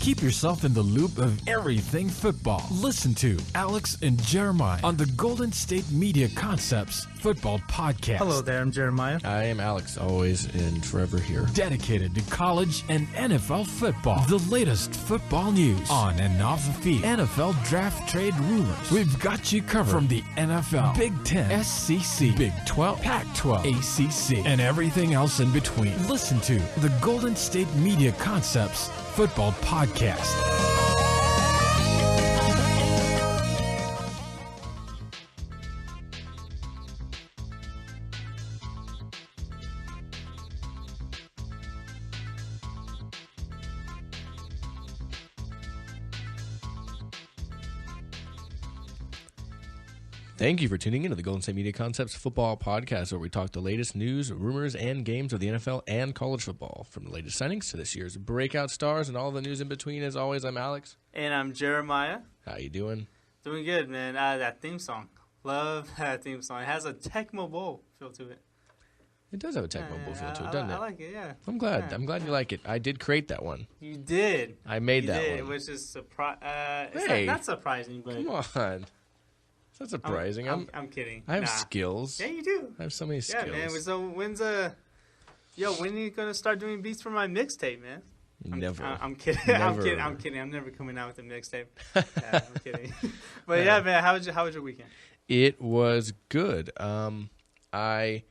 Keep yourself in the loop of everything football. Listen to Alex and Jeremiah on the Golden State Media Concepts Football Podcast. Hello there, I'm Jeremiah. I am Alex, always and forever here. Dedicated to college and NFL football. The latest football news on and off the field. NFL draft trade rumors. We've got you covered from the NFL, Big Ten, SEC, Big 12, Pac-12, ACC, and everything else in between. Listen to the Golden State Media Concepts Football Podcast. Thank you for tuning in to the Golden State Media Concepts Football Podcast, where we talk the latest news, rumors, and games of the NFL and college football. From the latest signings to this year's breakout stars and all the news in between. As always, I'm Alex. And I'm Jeremiah. How you doing? Doing good, man. That theme song. Love that theme song. It has a Tecmo Bowl feel to it. It does have a Tecmo Bowl feel to it, doesn't it? I like it, yeah. I'm glad. Yeah, I'm glad you like it. I did create that one. You did. I made that one. Which is surprising. Hey, not surprising, but... Come on. It's not surprising. I'm kidding. I have skills. Yeah, you do. I have so many skills. Yeah, man. So when are you gonna start doing beats for my mixtape, man? Never. I'm kidding. Never. I'm kidding. I'm never coming out with a mixtape. Yeah, I'm kidding. But yeah, man. How was your weekend? It was good. What did I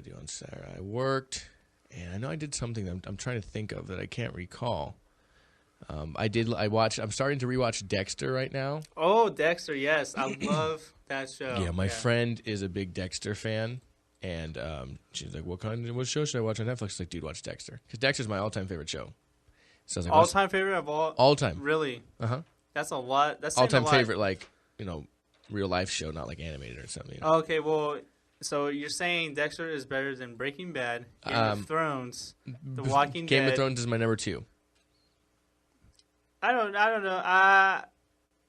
do on Saturday? I worked, and I know I did something that I'm trying to think of that I can't recall. I'm starting to rewatch Dexter right now. Oh, Dexter, yes. I love that show. Yeah, my friend is a big Dexter fan, and she's like, what show should I watch on Netflix? I was like, dude, watch Dexter. Because Dexter's my all-time favorite show. So I was like, all-time favorite of all? All-time. Really? Uh-huh. That's a lot. That's all-time favorite, real-life show, not like animated or something. Okay, well... So you're saying Dexter is better than Breaking Bad, Game of Thrones, The Walking Dead. Game of Thrones is my number 2. I don't know.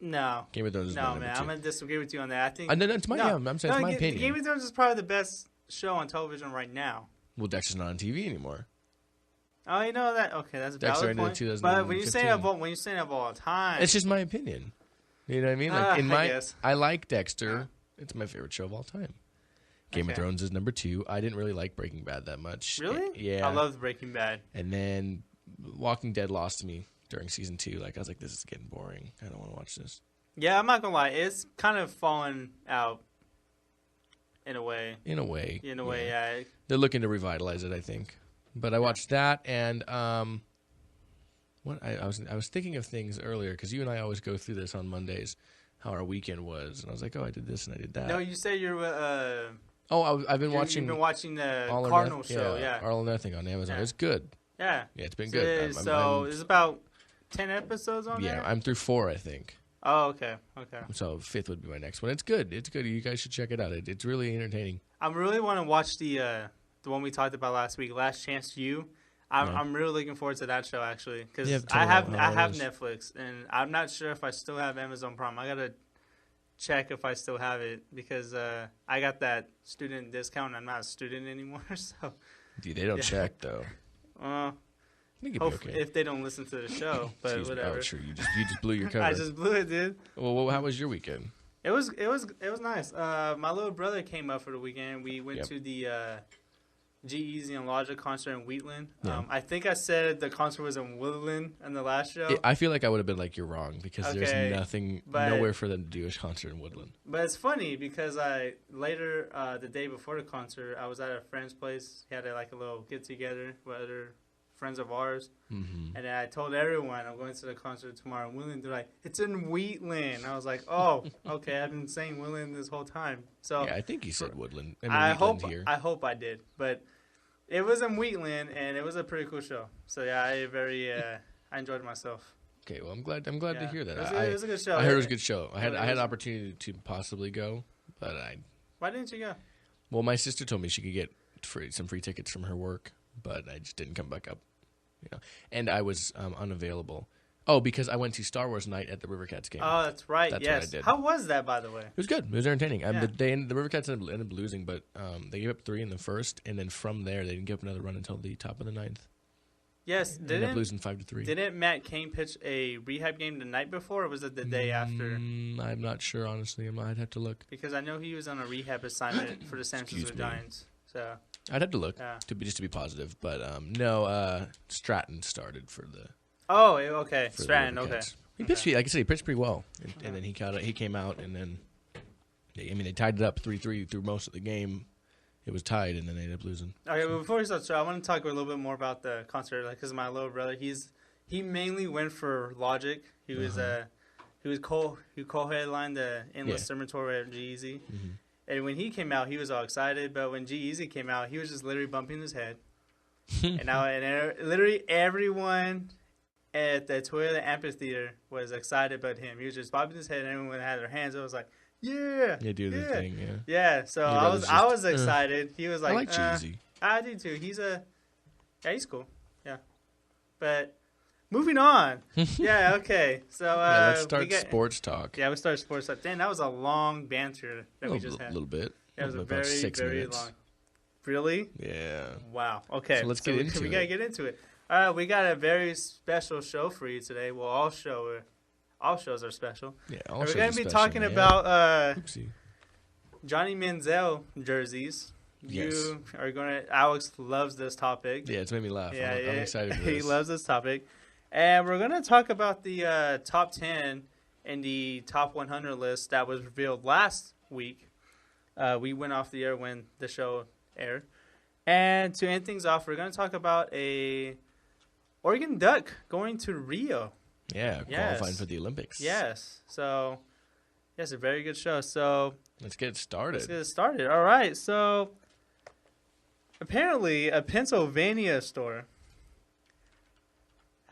No. Game of Thrones is my number 2. I'm gonna disagree with you on that. I think. I'm saying it's my opinion. Game of Thrones is probably the best show on television right now. Well, Dexter's not on TV anymore. Oh, you know that? Okay, that's a Dexter valid point. 2015. But when you say of all time, it's just my opinion. You know what I mean? Like I like Dexter. It's my favorite show of all time. Game of Thrones is number 2. I didn't really like Breaking Bad that much. Really? Yeah. I loved Breaking Bad. And then Walking Dead lost me during season 2. Like I was like, this is getting boring. I don't want to watch this. Yeah, I'm not gonna lie. It's kind of fallen out in a way. Yeah. They're looking to revitalize it, I think. But I watched that, and I was thinking of things earlier because you and I always go through this on Mondays, how our weekend was, and I was like, oh, I did this and I did that. No, you say you're. I've been watching. You've been watching the Cardinal show, yeah. All or Nothing on Amazon. Yeah. It's good. Yeah. Yeah, it's been good. There's about 10 episodes on there? Yeah, I'm through 4, I think. Oh, okay. So 5th would be my next one. It's good. You guys should check it out. It's really entertaining. I really want to watch the one we talked about last week, Last Chance to You. I'm really looking forward to that show, actually, because I have Netflix, and I'm not sure if I still have Amazon Prime. I got to check if I still have it because I got that student discount. I'm not a student anymore, so. Dude, they don't check though. Hopefully, if they don't listen to the show, but whatever. Oh, true. You just blew your cover. I just blew it, dude. Well, how was your weekend? It was nice. My little brother came up for the weekend. We went to the G-Eazy and Logic concert in Wheatland. Yeah. I think I said the concert was in Woodland in the last show. I feel like I would have been like, you're wrong, because there's nowhere for them to do a concert in Woodland. But it's funny because the day before the concert, I was at a friend's place. He had a little get-together with other friends of ours. Mm-hmm. And I told everyone I'm going to the concert tomorrow in Woodland. They're like, it's in Wheatland. I was like, oh, okay. I've been saying Woodland this whole time. So yeah, I think you said Woodland. I hope I did. But it was in Wheatland, and it was a pretty cool show. So yeah, I enjoyed myself. Okay, well, I'm glad to hear that. It was a good show. I heard it was a good show. I had an opportunity to possibly go, but Why didn't you go? Well, my sister told me she could get some free tickets from her work, but I just didn't come back up. And I was unavailable. Oh, because I went to Star Wars night at the Rivercats game. Oh, that's right. That's yes. what I did. How was that, by the way? It was good. It was entertaining. The Rivercats ended up losing, but they gave up 3 in the first, and then from there they didn't give up another run until the top of the 9th. Yes, ended up losing 5-3. Didn't Matt Cain pitch a rehab game the night before, or was it the day after? I'm not sure, honestly. I'd have to look. Because I know he was on a rehab assignment for the San Francisco Giants. So I'd have to look just to be positive, but no. Stratton started for the. Oh, okay. Stratton, okay. He pitched. Like I said, he pitched pretty well, and then he came out, and then they tied it up 3-3 through most of the game. It was tied, and then they ended up losing. Okay, well, before we start, I want to talk a little bit more about the concert, because my little brother, he mainly went for Logic. He co-headlined the Endless Summer Tour at G-Eazy. Mm-hmm. And when he came out, he was all excited. But when G-Eazy came out, he was just literally bumping his head. and literally everyone at the Toyota Amphitheater was excited but him. He was just bobbing his head, and everyone had their hands. It was like, yeah. Yeah, do the thing, yeah. Yeah, so I was excited. He was like, I like G-Eazy. I do too. He's cool. Yeah. But moving on. Yeah, okay. So let's start sports talk. Yeah, we started sports talk. Damn, that was a long banter that we just had. A little bit. Yeah, it was about 6 minutes. Long. Really? Yeah. Wow. Okay. So let's get into it. We got to get into it. We got a very special show for you today. Well, all shows are special. Yeah, all shows are special. We're going to be talking about Johnny Manziel jerseys. Yes. You are going to... Alex loves this topic. Yeah, it's made me laugh. Yeah, I'm excited for this. He loves this topic. And we're going to talk about the top 10 and the top 100 list that was revealed last week. We went off the air when the show aired. And to end things off, we're going to talk about a Oregon Duck going to Rio. Yeah, qualifying for the Olympics. Yes. So, yes, a very good show. So... Let's get started. All right. So, apparently, a Pennsylvania store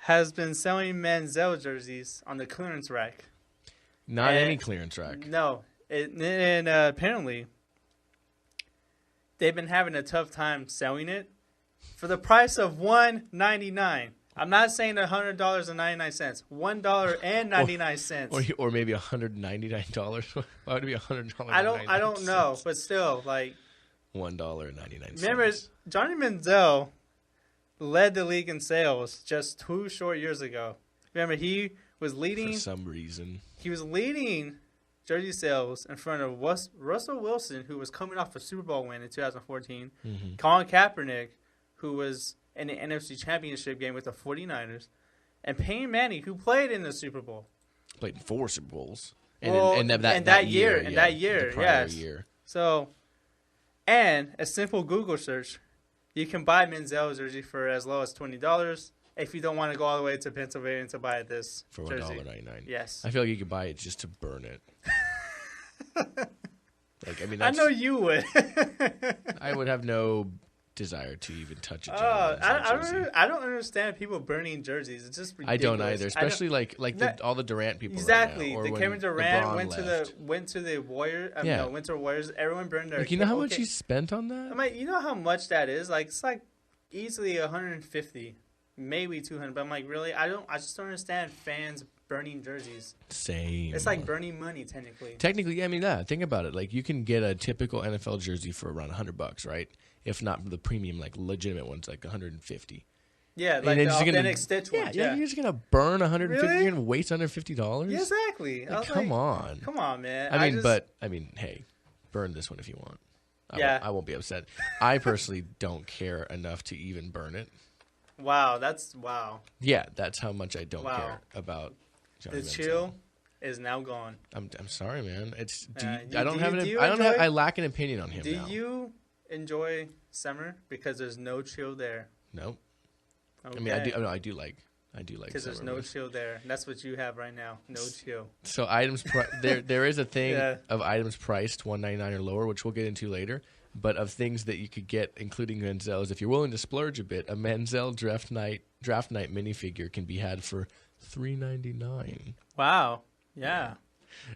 has been selling Manziel jerseys on the clearance rack. Not any clearance rack. No. And apparently, they've been having a tough time selling it for the price of $1.99. I'm not saying $100.99. $1.99. Or maybe $199. Why would it be $100? I don't know, but still, like $1.99. Remember, Johnny Manziel led the league in sales just 2 short years ago. Remember, he was leading for some reason. He was leading jersey sales in front of Russell Wilson, who was coming off a Super Bowl win in 2014. Mm-hmm. Colin Kaepernick, who was in the NFC Championship game with the 49ers, and Peyton Manning, who played in the Super Bowl. Played in 4 Super Bowls. That year, yes. Year. So, and a simple Google search, you can buy Manziel's jersey for as low as $20 if you don't want to go all the way to Pennsylvania to buy this for jersey. $1.99. Yes. I feel like you could buy it just to burn it. I know you would. I would have no desire to even touch it. I don't understand people burning jerseys. It's just ridiculous. I don't either, especially all the Durant people. Exactly, right now, the Kevin Durant went to the Warriors. Went to the Warriors. Everyone burned their. You know how much he spent on that? I'm like, you know how much that is? Like, it's like easily 150, maybe 200. But I'm like, really? I just don't understand fans burning jerseys. Same. It's like burning money, technically. Technically, I mean, think about it. Like, you can get a typical NFL jersey for around $100, right? If not the premium, like legitimate ones, like $150. Yeah, like the authentic Stitch ones. Yeah, you're just gonna burn $150. Really? You're gonna waste $150. Yeah, exactly. Like, come on. Come on, man. I mean, hey, burn this one if you want. I won't be upset. I personally don't care enough to even burn it. Wow. Yeah, that's how much I don't care about Johnny Manziel. Chill is now gone. I'm sorry, man. I lack an opinion on him now. Do you enjoy summer because there's no chill there? Nope. Okay. I mean, I do like because there's no chill there. And that's what you have right now. No chill. So there is a thing of items priced $199 or lower, which we'll get into later. But of things that you could get, including Manziel's, if you're willing to splurge a bit, a Manziel draft night minifigure can be had for $3.99. Wow. Yeah.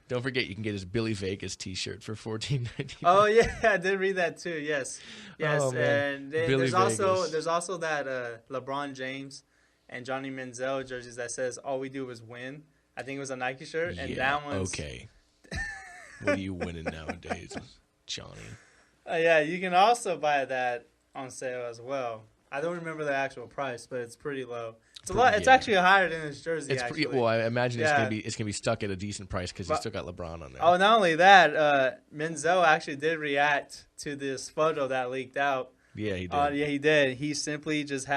Don't forget, you can get his Billy Vegas T-shirt for $14.99. Oh yeah, I did read that too. Yes. Oh, and there's also that LeBron James and Johnny Manziel jerseys that says "All we do is win." I think it was a Nike shirt, and that one's okay. What are you winning nowadays, Johnny? Yeah, you can also buy that on sale as well. I don't remember the actual price, but it's pretty low. It's a lot. It's actually higher than his jersey. Well, I imagine it's gonna be stuck at a decent price because he's still got LeBron on there. Oh, not only that, Manziel actually did react to this photo that leaked out. Yeah, he did. Yeah, he did. He simply just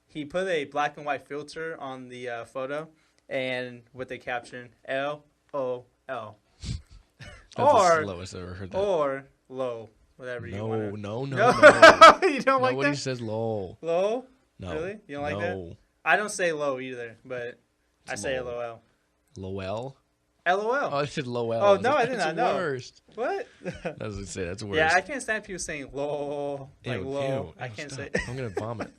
he put a black and white filter on the photo, and with the caption LOL. That's the slowest I've ever heard that. Or low, whatever you want. No. You don't like that? Nobody says low. Low? No. Really? You don't like that? I don't say low either, but I say LOL. LOL? LOL. Oh, I said LOL. Oh, no, I did not know. That's worst. What? I was going to say, that's worse. Yeah, I can't stand people saying lol, like low. I can't say it. I'm going to vomit.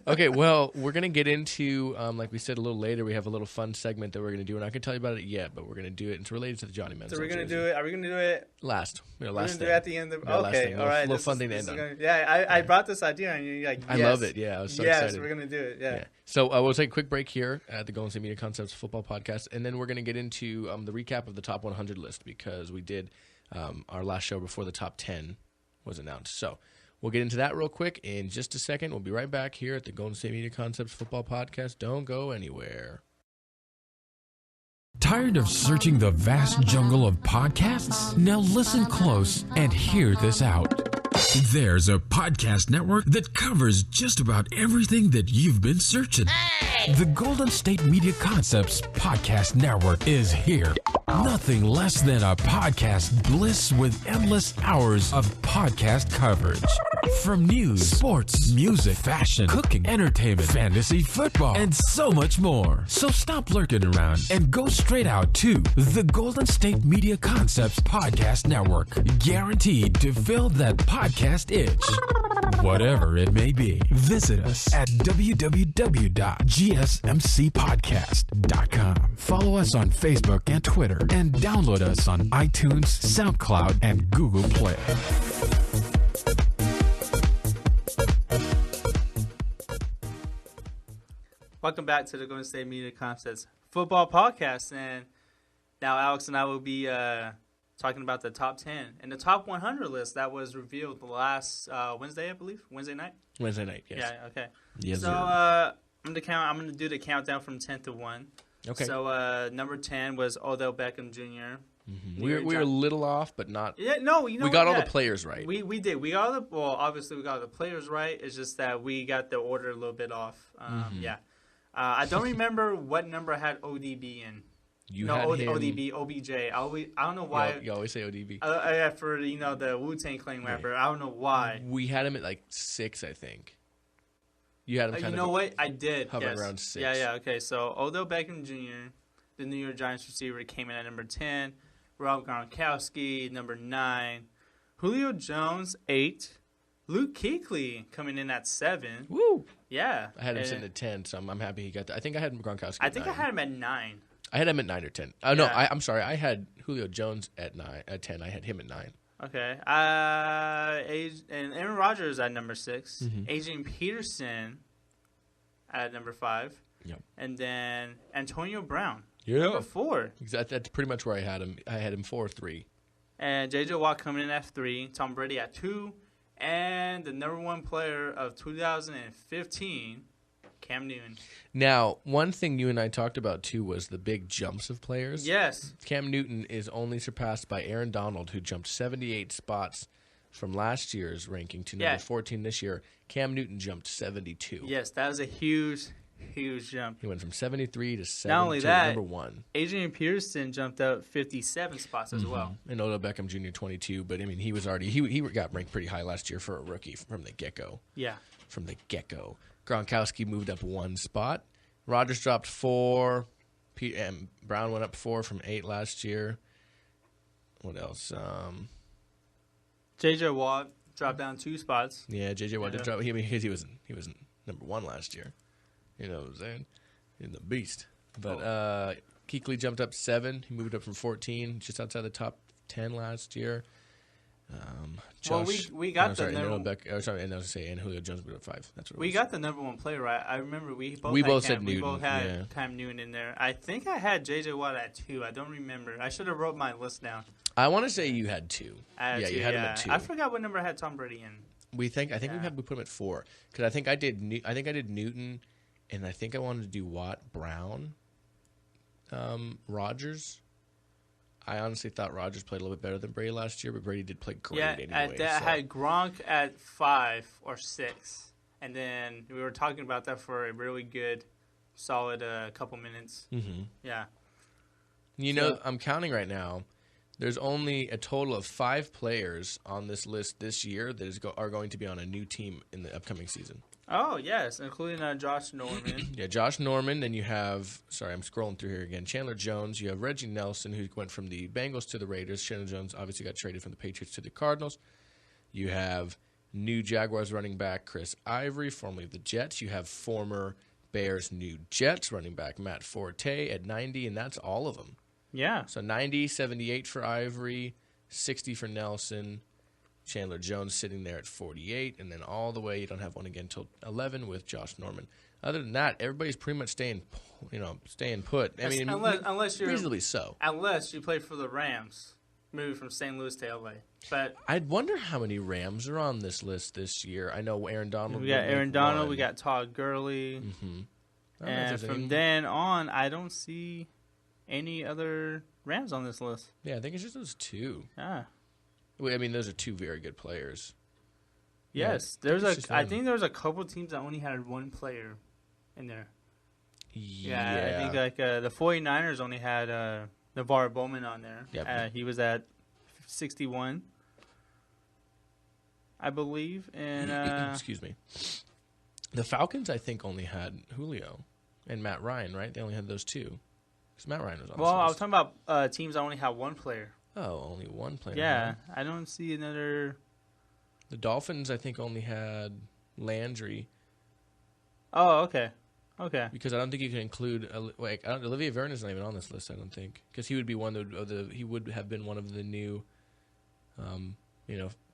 Okay, well, we're going to get into, like we said a little later, we have a little fun segment that we're going to do. We're not going to tell you about it yet, but we're going to do it. It's related to the Johnny Manziel. So we're going to do it. Are we going to do it? Last. We're going to do it at the end of okay, all right. Little fun thing to end on. Yeah, I brought this idea, and you're like, yes. I love it. Yeah, I was so excited. Yes, we're going to do it. Yeah. So we'll take a quick break here at the Golden State Media Concepts Football Podcast, and then we're going to get into the recap of the top 100 list because we did our last show before the top 10 was announced. So we'll get into that real quick in just a second. We'll be right back here at the Golden State Media Concepts Football Podcast. Don't go anywhere. Tired of searching the vast jungle of podcasts? Now listen close and hear this out. There's a podcast network that covers just about everything that you've been searching. Hey! The Golden State Media Concepts Podcast Network is here. Nothing less than a podcast bliss with endless hours of podcast coverage. From news, sports, music, fashion, cooking, entertainment, fantasy, football, and so much more. So stop lurking around and go straight out to the Golden State Media Concepts Podcast Network. Guaranteed to fill that podcast itch. Whatever it may be. Visit us at www.gsmcpodcast.com. Follow us on Facebook and Twitter, and download us on iTunes, SoundCloud, and Google Play. Welcome back to the Golden State Media Concepts Football Podcast, and now Alex and I will be talking about the top 10 and the top 100 list that was revealed the last Wednesday, I believe. Wednesday night, yes. Yeah, okay. Yes, so I'm gonna do the countdown from 10 to 1. Okay. So number 10 was Odell Beckham Jr. Mm-hmm. We were a little off, but not. Yeah, no, we got all the players right. We did. We got obviously we got the players right. It's just that we got the order a little bit off. Yeah. I don't remember what number I had ODB in. ODB, OBJ. I don't know why. You always say ODB. For the Wu-Tang Clan rapper. Right. I don't know why. We had him at like 6, I think. You had him kind of. You know what? I did. Hovering around 6. Yeah. Okay. So Odell Beckham Jr., the New York Giants receiver, came in at number 10. Rob Gronkowski, number 9. Julio Jones, 8. Luke Kuechly coming in at 7. Woo! Yeah. I had him sitting at 10, so I'm happy he got that. I think I had Gronkowski at 9. I had him at 9. I had him at 9 or 10. Oh, yeah. No, I'm sorry. I had Julio Jones at 10. I had him at 9. Okay. And Aaron Rodgers at number 6. Mm-hmm. Adrian Peterson at number 5. Yep. And then Antonio Brown. Yeah. Number 4. Exactly. That's pretty much where I had him. I had him 4 or 3. And J.J. Watt coming in at 3. Tom Brady at 2. And the number 1 player of 2015, Cam Newton. Now, one thing you and I talked about, too, was the big jumps of players. Yes. Cam Newton is only surpassed by Aaron Donald, who jumped 78 spots from last year's ranking to number 14 this year. Cam Newton jumped 72. Yes, that was a huge jump. He went from 73 to 7 Not only to that, number 1. Adrian Peterson jumped up 57 spots as well. And Odell Beckham Jr. 22, but I mean he was already he got ranked pretty high last year for a rookie from the get-go. Yeah. From the get-go. Gronkowski moved up 1 spot. Rodgers dropped 4. And Brown went up 4 from 8 last year. What else? J.J. Watt dropped down 2 spots. Yeah, J.J. Watt did drop. He was number 1 last year. You know what I'm saying? In the beast. But Kuechly jumped up 7. He moved up from 14, just outside the top 10 last year. We got the number. And Julio Jones moved up 5. That's what we got the number 1 player right. I remember we both said Newton. We both had Cam Newton in there. I think I had J.J. Watt at 2. I don't remember. I should have wrote my list down. I want to say you had 2. You had him at 2. I forgot what number I had Tom Brady in. I think we put him at 4 because I think I did Newton, and I think I wanted to do Watt, Brown, Rodgers. I honestly thought Rodgers played a little bit better than Brady last year, but Brady did play great anyway. I had Gronk at 5 or 6, and then we were talking about that for a really good, solid couple minutes. Mm-hmm. Yeah. I'm counting right now. There's only a total of 5 players on this list this year that are going to be on a new team in the upcoming season. Oh, yes, including Josh Norman. Yeah, Josh Norman. Then you have, I'm scrolling through here again, Chandler Jones. You have Reggie Nelson, who went from the Bengals to the Raiders. Chandler Jones obviously got traded from the Patriots to the Cardinals. You have new Jaguars running back Chris Ivory, formerly of the Jets. You have former Bears new Jets running back Matt Forte at 90, and that's all of them. Yeah. So 90, 78 for Ivory, 60 for Nelson. Chandler Jones sitting there at 48, and then all the way you don't have one again until 11 with Josh Norman. Other than that, everybody's pretty much staying put. I mean, unless you're reasonably so. Unless you play for the Rams, moved from St. Louis to LA. But I'd wonder how many Rams are on this list this year. I know Aaron Donald. We got Aaron Donald. We got Todd Gurley. Mm-hmm. And from then on, I don't see any other Rams on this list. Yeah, I think it's just those 2. Ah. I mean, those are 2 very good players. Yes, I think there's a couple teams that only had 1 player in there. Yeah. I think like the 49ers only had Navarre Bowman on there. Yep. He was at 61, I believe. And excuse me. The Falcons, I think, only had Julio and Matt Ryan, right? They only had those 2. Because Matt Ryan was on. Well, I was talking about teams that only had 1 player. Oh, only 1 player. Yeah, I don't see another. The Dolphins, I think, only had Landry. Oh, okay. Because I don't think you can include Olivier Vernon is not even on this list. I don't think because he would be one of the he would have been one of the new,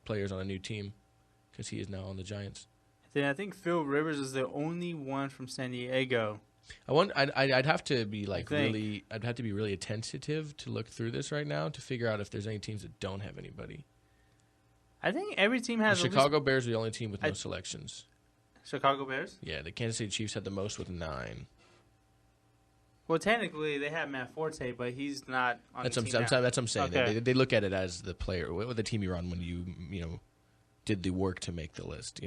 players on a new team because he is now on the Giants. Then I think Phil Rivers is the only one from San Diego. I'd have to be I'd have to be really attentive to look through this right now to figure out if there's any teams that don't have anybody. I think every team has. The Chicago Bears are the only team with no selections. Chicago Bears? Yeah, the Kansas City Chiefs had the most with 9. Well, technically they have Matt Forte, but he's not on the team now. That's what I'm saying. Okay. They look at it as the player, what the team you're on when you did the work to make the list.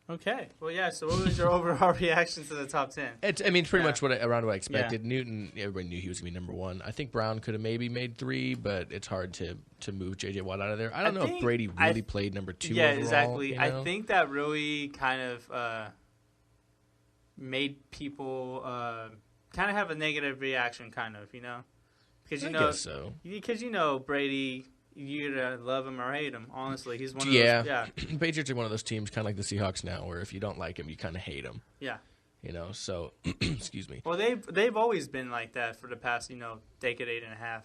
Okay. Well, yeah. So, what was your overall reaction to the top 10? It's pretty much around what I expected. Yeah. Newton, everybody knew he was going to be number 1. I think Brown could have maybe made 3, but it's hard to move J.J. Watt out of there. I don't know if Brady really played number 2 Yeah, overall, exactly. I think that really kind of made people kind of have a negative reaction, kind of, because I guess so. Because Brady. You either love him or hate him. Honestly, he's one of those. Yeah, Patriots are one of those teams, kind of like the Seahawks now, where if you don't like him, you kind of hate him. Yeah. So excuse me. Well, they've always been like that for the past decade and a half.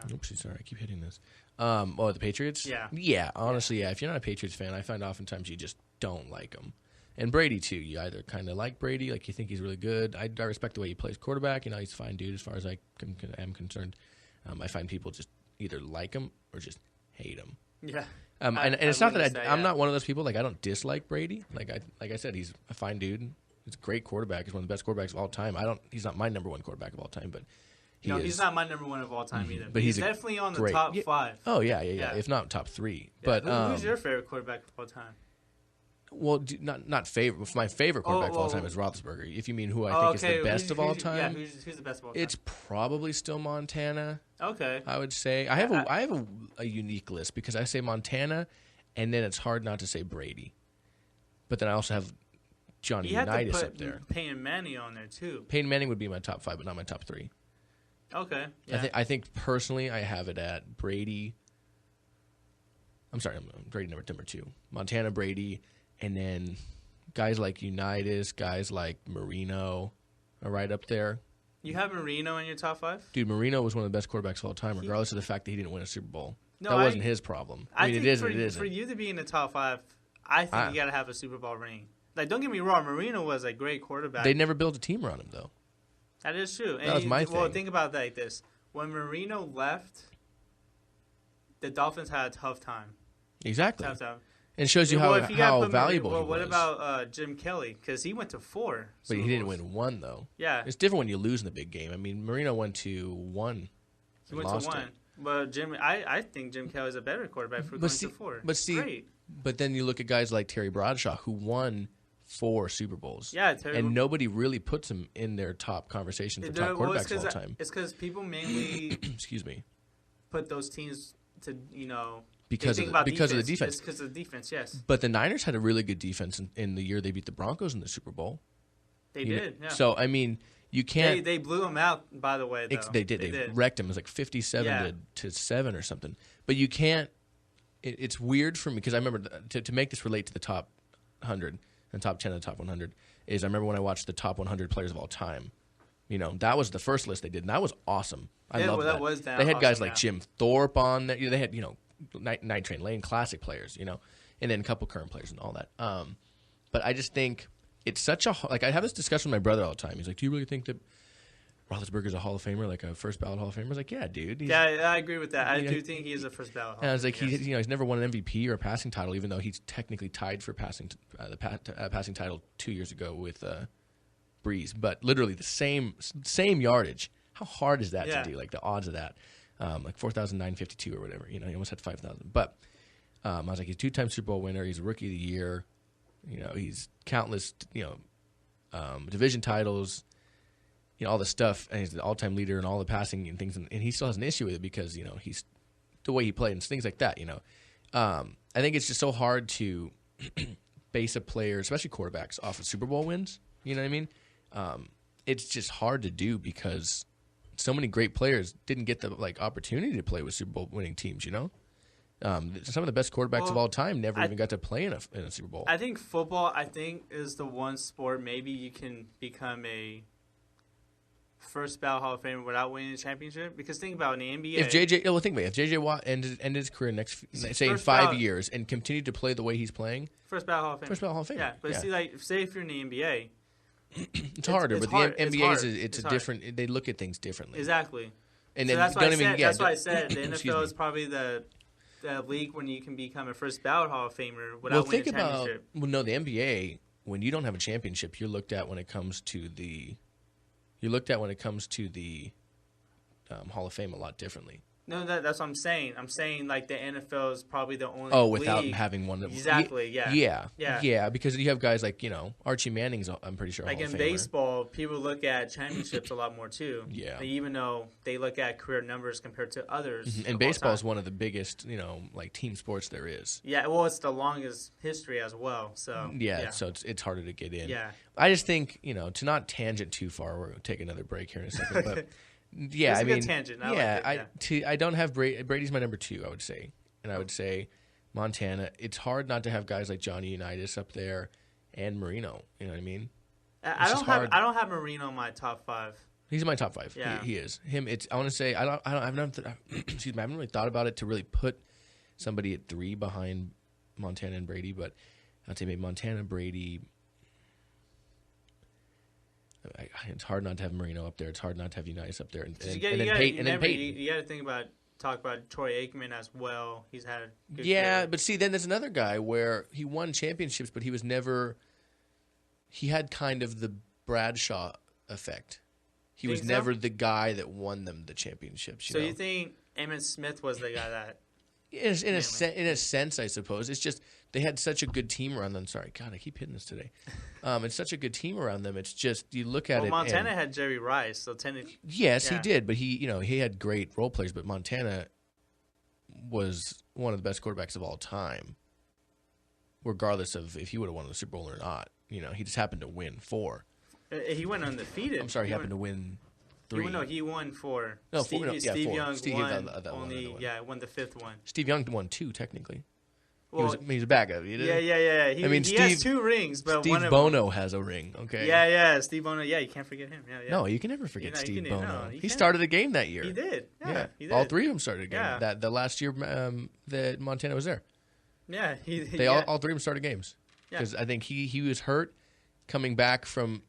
Oopsie, sorry, I keep hitting this. The Patriots. Yeah. Yeah, honestly, yeah. If you're not a Patriots fan, I find oftentimes you just don't like him. And Brady too. You either kind of like Brady, like you think he's really good. I respect the way he plays quarterback. He's a fine dude as far as I am concerned. I find people just either like him or just hate him. Yeah. And it's not that I'm not one of those people. Like I don't dislike Brady. Like I said, he's a fine dude. He's a great quarterback. He's one of the best quarterbacks of all time. He's not my number 1 quarterback of all time, but he's not my number 1 of all time either. But he's definitely on the top 5. Oh yeah. If not top 3. Yeah. But who's your favorite quarterback of all time? Well, not favorite. My favorite quarterback of all time is Roethlisberger. If you mean who I think is the best of all time, who's the best of all time? It's probably still Montana. Okay, I would say I have a unique list because I say Montana, and then it's hard not to say Brady, but then I also have Johnny Unitas up there. Peyton Manning on there too. Peyton Manning would be my top 5, but not my top 3. Okay, yeah. I think personally I have it at Brady. I'm sorry, Brady number 2, Montana, Brady. And then guys like Unitas, guys like Marino are right up there. You have Marino in your top 5? Dude, Marino was one of the best quarterbacks of all time, regardless of the fact that he didn't win a Super Bowl. No, that wasn't his problem. I mean, it is. For you to be in the top 5, I think you got to have a Super Bowl ring. Like, don't get me wrong, Marino was a great quarterback. They never built a team around him, though. That is true. That was my thing. Well, think about it like this. When Marino left, the Dolphins had a tough time. Exactly. Tough. And it shows you how valuable he was. What about Jim Kelly? Because he went to 4. But he didn't win 1, though. Yeah. It's different when you lose in the big game. I mean, Marino went to 1. He went to 1. But I think Jim Kelly's a better quarterback for going to 4. But then you look at guys like Terry Bradshaw, who won 4 Super Bowls. Yeah, Terry. And nobody really puts him in their top conversation for top quarterbacks of all time. It's because people mainly put those teams to, because of the defense. It's because of the defense, yes. But the Niners had a really good defense in the year they beat the Broncos in the Super Bowl. They did, yeah. So, I mean, you can't... They blew them out, by the way, though. They did. They wrecked them. It was like 57 to 7 or something. But you can't... It's weird for me, because I remember, to make this relate to the top 100 and top 10 and the top 100, is I remember when I watched the top 100 players of all time. That was the first list they did, and that was awesome. I loved that. They had guys like Jim Thorpe on there. They had, Night Train Lane classic players, and then a couple current players and all that. But I just think it's such a... Like, I have this discussion with my brother all the time. He's like, do you really think that Roethlisberger's a Hall of Famer, like a first ballot Hall of Famer? I was like, yeah, dude. I agree with that. I do think he is a first ballot Hall of Famer. And I was like, he's never won an MVP or a passing title, even though he's technically tied for passing title 2 years ago with Breeze. But literally the same yardage. How hard is that to do? Like the odds of that. Like 4,952 or whatever. He almost had 5,000. But I was like, he's a 2-time Super Bowl winner. He's a Rookie of the Year. He's countless, division titles, all the stuff. And he's the all-time leader and all the passing and things. And he still has an issue with it because, he's the way he played and things like that, I think it's just so hard to base a player, especially quarterbacks, off of Super Bowl wins. You know what I mean? It's just hard to do because so many great players didn't get the opportunity to play with Super Bowl winning teams. Some of the best quarterbacks of all time never even got to play in a Super Bowl. I think football, is the one sport maybe you can become a first ballot Hall of Famer without winning a championship. Because think about it, in the NBA. If JJ Watt ended his career in 5 years and continued to play the way he's playing, first ballot Hall of Fame. First ballot Hall of Fame. Yeah, but say if you're in the NBA. It's harder, but the NBA it's a different. They look at things differently. Exactly. And so then that's why I said the NFL is probably the league when you can become a first ballot Hall of Famer without winning a championship. The NBA, when you don't have a championship, you're looked at when it comes to the Hall of Fame a lot differently. No, that's what I'm saying. I'm saying the NFL is probably the only without league. Having one. Exactly, Yeah, because you have guys like, Archie Manning's, I'm pretty sure, Hall of Famer. Baseball, people look at championships a lot more too. Yeah. Even though they look at career numbers compared to others. Mm-hmm. And baseball is one of the biggest, team sports there is. Yeah, well, it's the longest history as well. So so it's harder to get in. Yeah. I just think, to not tangent too far, we're going to take another break here in a second, but... Yeah, it's a good tangent. I don't have Brady. Brady's my number 2, I would say, and I would say Montana. It's hard not to have guys like Johnny Unitas up there and Marino. You know what I mean? I don't have Marino in my top 5. He's in my top 5. Yeah. He is. I want to say I haven't really thought about it to really put somebody at 3 behind Montana and Brady, but I'd say maybe Montana, Brady. It's hard not to have Marino up there. It's hard not to have Unitas up there, and then Peyton. You got to talk about Troy Aikman as well. He's had a good career. But see, then there's another guy where he won championships, but he was never. He had kind of the Bradshaw effect. He was never the guy that won them the championships. You think Emmitt Smith was the guy that? In a sense, I suppose. It's just they had such a good team around them. Sorry, God, I keep hitting this today. It's such a good team around them. It's just you look at it. Well, Montana had Jerry Rice, so technically. Yes, he did, but he had great role players. But Montana was one of the best quarterbacks of all time, regardless of if he would have won the Super Bowl or not. He just happened to win 4. He went undefeated. I'm sorry, he happened to win 3. He won 4. No, Steve 4. Young won only. Won the 5th one. Steve Young won 2 technically. Well, he was a backup. Yeah. He has 2 rings, but Steve one of Bono has a ring. Okay. Yeah. Steve Bono. Yeah, you can't forget him. Yeah. No, you can never forget Steve Bono. No, he started a game that year. He did. Yeah. He did. All 3 of them started a game. Yeah. The last year that Montana was there. Yeah. All 3 of them started games. Because I think he was hurt coming back from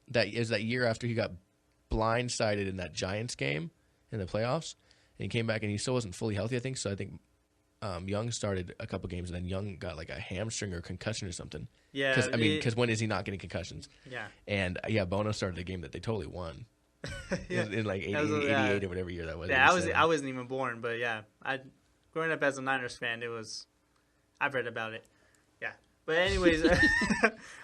that year after he got blindsided in that Giants game in the playoffs, and he came back and he still wasn't fully healthy. I think so. I think Young started a couple games, and then Young got like a hamstring or concussion or something. Yeah. Because when is he not getting concussions? Yeah. And Bono started a game that they totally won. in like 88 or whatever year that was. Yeah, I wasn't even born, but yeah, growing up as a Niners fan, I've read about it. Yeah, but anyways,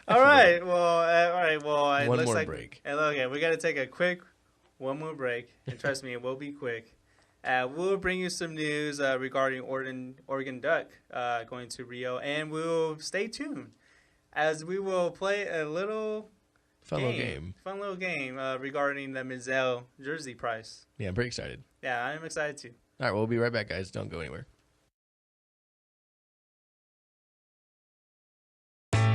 all right. Well, one more break. Okay, we got to take one more break, and trust me, it will be quick. We'll bring you some news regarding Oregon Duck going to Rio, and we'll stay tuned as we will play a little. Fun little game regarding the Manziel jersey price. Yeah, I'm pretty excited. Yeah, I'm excited too. All right, we'll be right back, guys. Don't go anywhere.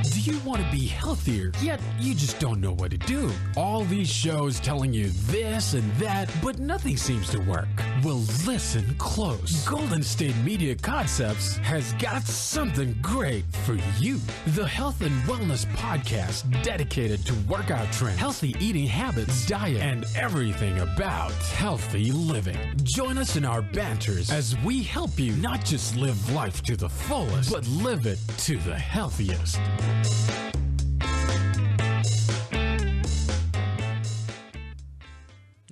Do you want to be healthier, yet you just don't know what to do? All these shows telling you this and that, but nothing seems to work. Well, listen close. Golden State Media Concepts has got something great for you. The Health and Wellness Podcast dedicated to workout trends, healthy eating habits, diet, and everything about healthy living. Join us in our banters as we help you not just live life to the fullest, but live it to the healthiest.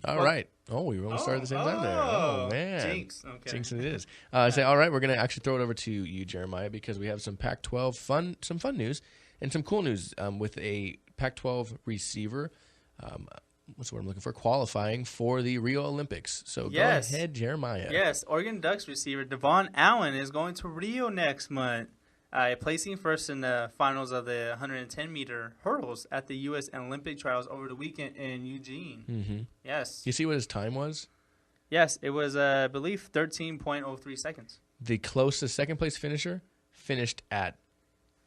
All right. Oh, we almost started at the same time there. Oh, man. Jinx. Okay. Jinx it is. All right, we're going to actually throw it over to you, Jeremiah, because we have some Pac-12 some fun news and some cool news with a Pac-12 receiver. What's the word I'm looking for? Qualifying for the Rio Olympics. So go ahead, Jeremiah. Yes, Oregon Ducks receiver Devon Allen is going to Rio next month. Placing first in the finals of the 110-meter hurdles at the U.S. Olympic trials over the weekend in Eugene. Mm-hmm. Yes. You see what his time was? Yes, it was, I believe, 13.03 seconds. The closest second-place finisher finished at...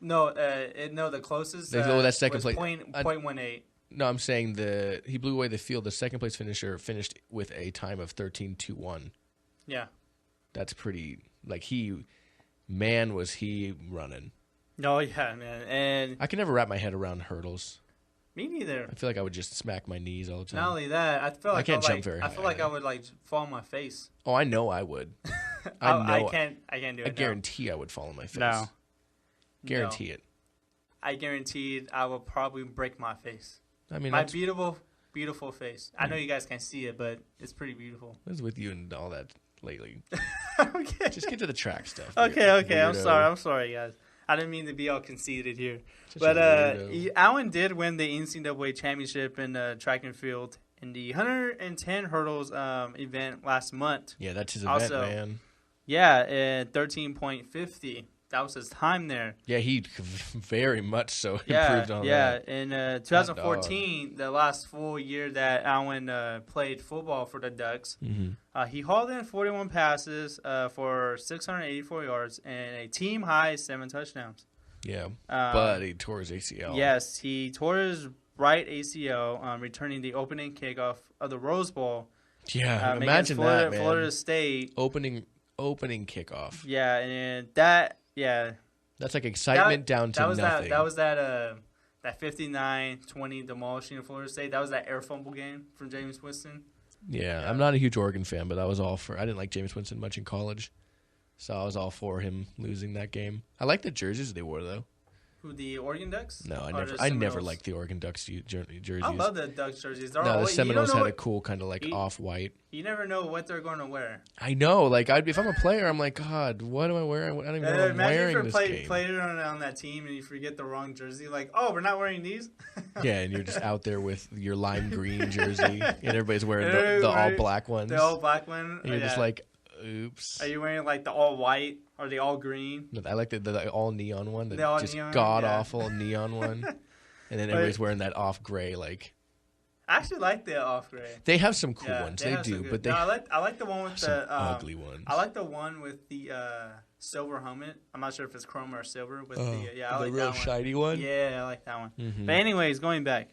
No, the closest that's second was place. 0.18. No, I'm saying he blew away the field. The second-place finisher finished with a time of 13.21. Yeah. That's pretty... Man, was he running. Oh, yeah, man. And I can never wrap my head around hurdles. Me neither. I feel like I would just smack my knees all the time. Not only that, I feel like I can't jump very high. I feel like I would fall on my face. Oh, I know I would. I can't do it. I guarantee I would fall on my face. No. Guarantee it. I guarantee I will probably break my face. I mean, my beautiful face. I know you guys can't see it, but it's pretty beautiful. What's with you and all that lately? Okay. Just get to the track stuff. Okay. I'm sorry, guys. I didn't mean to be all conceited here. But Allen did win the NCAA championship in track and field in the 110 hurdles event last month. Yeah, that's his event, man. Yeah, 13.50. That was his time there. Yeah, he very much so improved on that. Yeah, in 2014, the last full year that Allen played football for the Ducks, he hauled in 41 passes for 684 yards and a team-high 7 touchdowns. Yeah, but he tore his ACL. Yes, he tore his right ACL, returning the opening kickoff of the Rose Bowl. Yeah, imagine that, man. Florida State. Opening kickoff. Yeah, and that... Yeah, that's like excitement down to nothing. That was that 59-20 demolishing of Florida State. That was that air fumble game from Jameis Winston. Yeah, I'm not a huge Oregon fan, but I didn't like Jameis Winston much in college, so I was all for him losing that game. I like the jerseys they wore though. Who, the Oregon Ducks? No, I never liked the Oregon Ducks jerseys. I love the Ducks jerseys. The Seminoles had a cool kind of off-white. You never know what they're going to wear. I know. If I'm a player, I'm like, God, what am I wearing? I don't even know what I'm wearing this game. Imagine if you played on that team and you forget the wrong jersey. Like, oh, we're not wearing these? Yeah, and you're just out there with your lime green jersey, and everybody's wearing the all-black ones. The all-black one. And you're just like, oops. Are you wearing the all-white? Or the all green? No, I like the all neon one. The just god awful neon one. And then everybody's wearing that off gray. I actually like the off gray. They have some cool ones. They do, but I like the one with the ugly ones. I like the one with the silver helmet. I'm not sure if it's chrome or silver. With I like the real shiny one. Yeah, I like that one. Mm-hmm. But anyways, going back,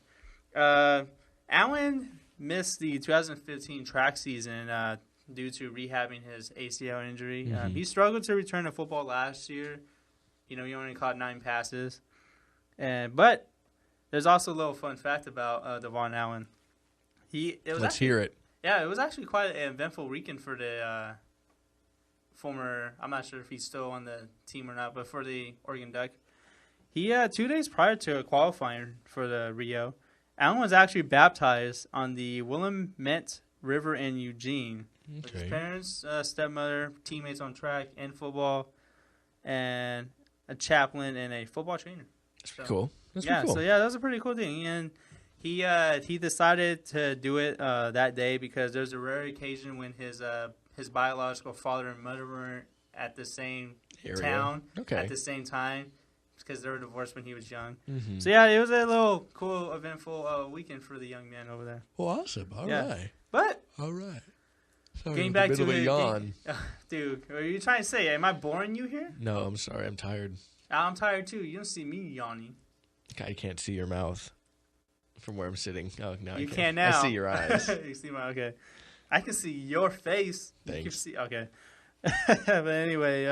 Allen missed the 2015 track season. Due to rehabbing his ACL injury. He struggled to return to football last year. He only caught 9 passes. But there's also a little fun fact about Devon Allen. Let's hear it. Yeah, it was actually quite an eventful weekend for former, I'm not sure if he's still on the team or not, but for the Oregon Duck. He 2 days prior to qualifying for the Rio, Allen was actually baptized on the Willamette River in Eugene. Okay. With his parents, stepmother, teammates on track and football, and a chaplain and a football trainer. That's cool. That's cool. So that was a pretty cool thing. And he decided to do it that day because there's a rare occasion when his biological father and mother were at the same town at the same time because they were divorced when he was young. Mm-hmm. So it was a little cool, eventful weekend for the young man over there. Well, awesome. All right. But all right. Sorry, getting back to a yawn. Dude, what are you trying to say? Am I boring you here? No, I'm sorry. I'm tired. I'm tired too. You don't see me yawning. I can't see your mouth from where I'm sitting. Oh, no, you can now. I see your eyes. You see my okay. I can see your face. Thanks. You can see okay. But anyway,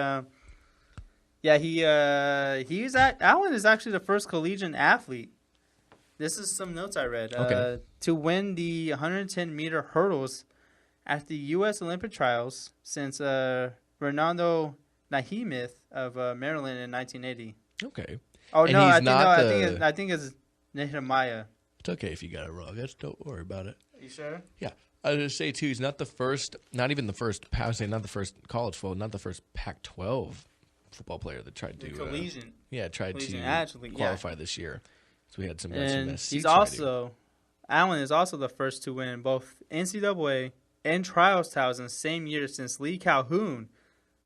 Allen is actually the first collegiate athlete. This is some notes I read. To win the 110-meter hurdles at the U.S. Olympic trials since Ronaldo Nahimith of Maryland in 1980. Okay. Oh and no, I think it's Nehemiah. It's okay if you got it wrong. Don't worry about it. Are you sure? Yeah. I was going to say too, he's not the first, not even the first. I would say not the first college football, not the first Pac-12 football player that tried to qualify this year. So we had some. And Allen is also the first to win both NCAA and trials titles in the same year since Lee Calhoun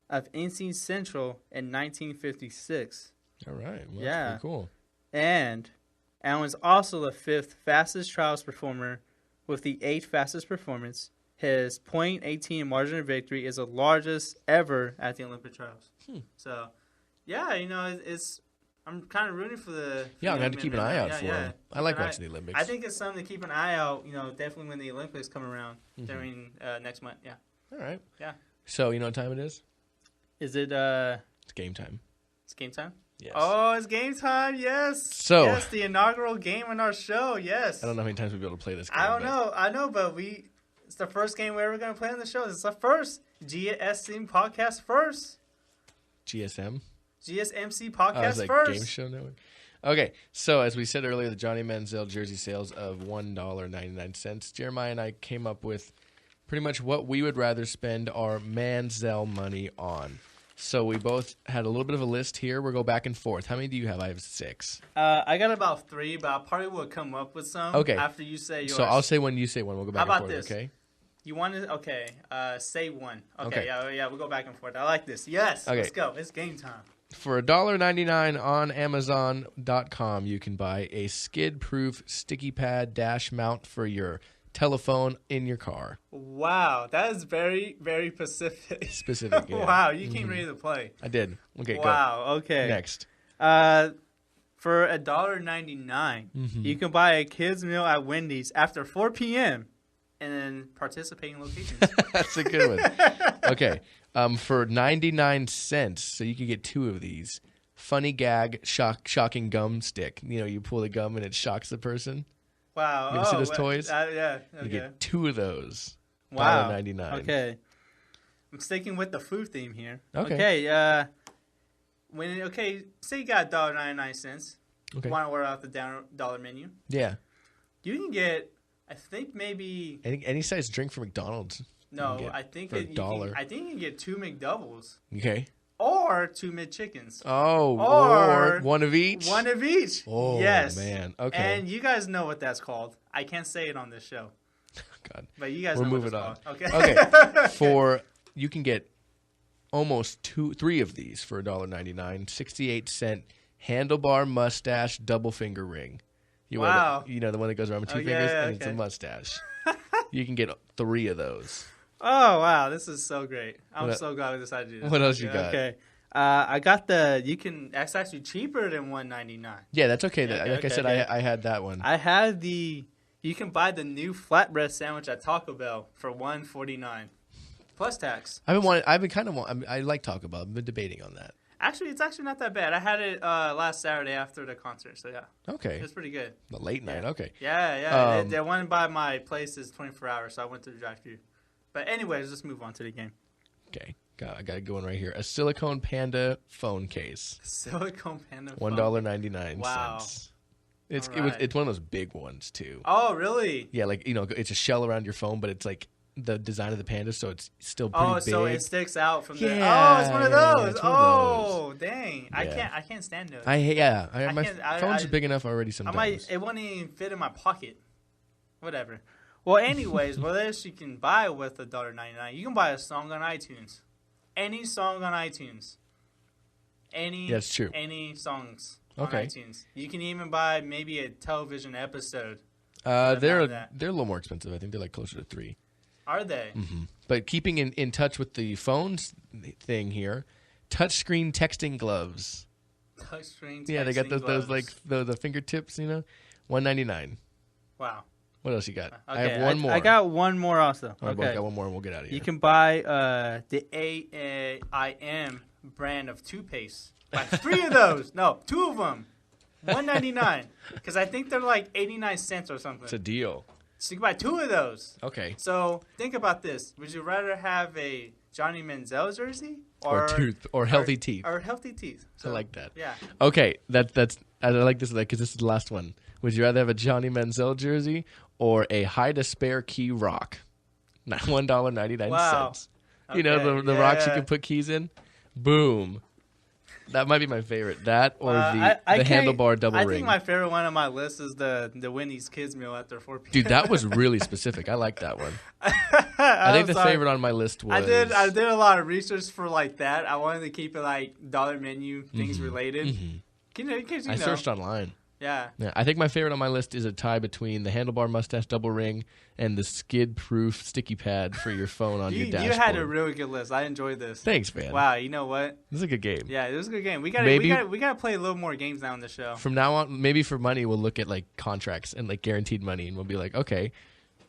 of NC Central in 1956. All right. Well, that's pretty cool. And Allen is also the 5th fastest trials performer with the 8th fastest performance. His .18 margin of victory is the largest ever at the Olympic trials. So, it's I'm kind of rooting for the. I'm going to have to keep an eye out for him. I like watching the Olympics. I think it's something to keep an eye out. Definitely when the Olympics come around during next month. Yeah. All right. Yeah. So you know what time it is? Is it? It's game time. It's game time. Yes. Oh, it's game time. Yes. So yes, the inaugural game on our show. Yes. I don't know how many times we'll be able to play this game. I know, but it's the first game we're ever going to play on the show. It's the first GSMC podcast first. GSMC podcast first. Game show network. Okay, so as we said earlier, the Johnny Manziel jersey sales of $1.99. Jeremiah and I came up with pretty much what we would rather spend our Manziel money on. So we both had a little bit of a list here. We'll go back and forth. How many do you have? I have 6. I got about 3, but I probably will come up with some after you say yours. So I'll say one, you say one. We'll go back and forth. How about this? Okay. You want to? Okay. Say one. Okay. Yeah. We'll go back and forth. I like this. Yes. Okay. Let's go. It's game time. For $1.99 on Amazon.com, you can buy a skid-proof sticky pad dash mount for your telephone in your car. Wow, that is very, very specific. Yeah. Wow, you came ready to play. I did. Okay, wow, go. Okay. Next. For $1.99, you can buy a kids meal at Wendy's after 4 p.m. and then participating locations. That's a good one. Okay. For 99 cents, so you can get 2 of these. Funny gag, shocking gum stick. You pull the gum and it shocks the person. Wow. You ever see those toys? Yeah. Okay. You get 2 of those. Wow. $1.99. Okay. I'm sticking with the food theme here. Okay. Say you got $1.99. Okay. Want to order out the dollar menu? Yeah. You can get, I think maybe any size drink from McDonald's. No, I think for $1. I think you can get 2 McDoubles. Okay. Or 2 McChickens. Oh, or one of each? One of each. Oh, yes. Man. Okay. And you guys know what that's called. I can't say it on this show. God. But you guys know what it's called. Okay. You can get almost 3 of these for $1.99. 68-cent handlebar mustache double finger ring. Wow. The one that goes around with 2 fingers and it's a mustache. You can get 3 of those. Oh, wow. This is so great. I'm so glad we decided to do this. What else you got? Okay. I got it's actually cheaper than $1.99. Yeah, that's okay. I said, I had that one. I had you can buy the new flatbread sandwich at Taco Bell for $1.49 plus tax. I like Taco Bell. I've been debating on that. Actually, it's actually not that bad. I had it last Saturday after the concert, so yeah. Okay. It's pretty good. The late night, okay. Yeah. The one by my place is 24 hours, so I went to the drive-thru. But anyways, let's move on to the game. Okay, I got it going right here. A Silicone Panda phone case. Silicone Panda. $1.99. Wow. It's one of those big ones too. Oh, really? Yeah, like it's a shell around your phone, but it's like the design of the Panda, so it's still pretty big. So it sticks out from the. Yeah, Oh, it's one of those. Those. Dang! Yeah. I can't stand those. My phone's big enough already. Sometimes it won't even fit in my pocket. Whatever. Well, anyways, what else you can buy with $1.99? You can buy a song on iTunes. Any song on iTunes. That's true. Any songs on iTunes. You can even buy maybe a television episode. They're a little more expensive. I think they're like closer to $3. Are they? Mm-hmm. But keeping in touch with the phones thing here, touchscreen texting gloves. Touchscreen texting gloves. Yeah, they got those like the fingertips, $1.99. Wow. What else you got? Okay, I have one more. I got one more also. I both got one more and we'll get out of here. You can buy the AIM brand of toothpaste. Buy 3 of those. No, 2 of them. $1.99. Because I think they're like 89 cents or something. It's a deal. So you can buy 2 of those. Okay. So think about this. Would you rather have a Johnny Manziel jersey or healthy teeth? Or healthy teeth. So, I like that. Yeah. Okay, that's I like this because this is the last one. Would you rather have a Johnny Manziel jersey or a hide a spare key rock? $1.99. Wow. Okay, the rocks you can put keys in? Boom. That might be my favorite. That or the handlebar double ring. I think my favorite one on my list is the Wendy's Kids meal after 4 p.m. Dude, that was really specific. I like that one. I think the favorite on my list was... I did a lot of research for like that. I wanted to keep it like dollar menu, things related. Mm-hmm. In case you I searched online. Yeah. I think my favorite on my list is a tie between the handlebar mustache double ring and the skid-proof sticky pad for your phone on your dashboard. You had a really good list. I enjoyed this. Thanks, man. Wow, you know what? This is a good game. Yeah, this is a good game. We gotta play a little more games now on the show. From now on, maybe for money, we'll look at like contracts and like guaranteed money, and we'll be like, okay,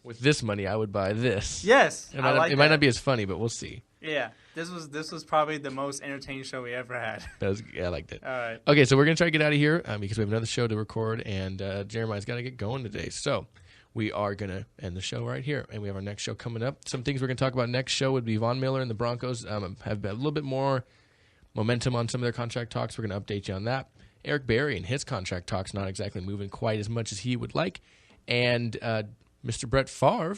with this money, I would buy this. Yes, it might not be as funny, but we'll see. Yeah, this was probably the most entertaining show we ever had. I liked it. All right. Okay, so we're gonna try to get out of here because we have another show to record, and Jeremiah's got to get going today. So we are gonna end the show right here, and we have our next show coming up. Some things we're gonna talk about next show would be Von Miller and the Broncos have a little bit more momentum on some of their contract talks. We're gonna update you on that. Eric Berry and his contract talks not exactly moving quite as much as he would like, and Mr. Brett Favre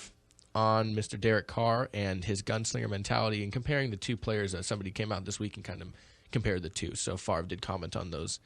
on Mr. Derek Carr and his gunslinger mentality, and comparing the two players. Somebody came out this week and kind of compared the two. So Favre did comment on those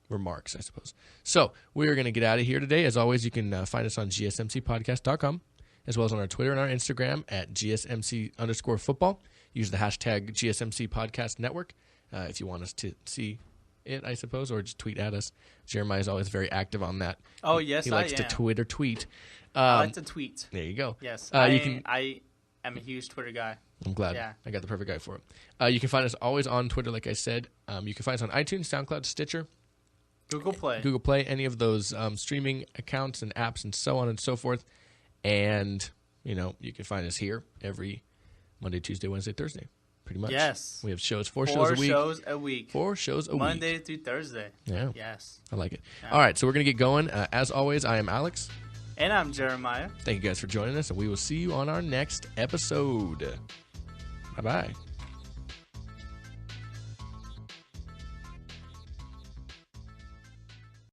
remarks, I suppose. So we're going to get out of here today. As always, you can find us on gsmcpodcast.com, as well as on our Twitter and our Instagram at gsmc_football. Use the hashtag GSMC Podcast Network if you want us to see it, I suppose, or just tweet at us. Jeremiah is always very active on that. Oh, yes, he likes to Twitter tweet. I like to tweet. There you go. Yes, I am a huge Twitter guy. I'm glad. Yeah. I got the perfect guy for it. You can find us always on Twitter, like I said. You can find us on iTunes, SoundCloud, Stitcher, Google Play, any of those streaming accounts and apps and so on and so forth. And, you can find us here every Monday, Tuesday, Wednesday, Thursday. Pretty much. Yes. We have shows, 4 shows a week. 4 shows a week. Monday through Thursday. Yeah. Yes. I like it. Yeah. All right, so we're going to get going. As always, I am Alex. And I'm Jeremiah. Thank you guys for joining us, and we will see you on our next episode. Bye-bye.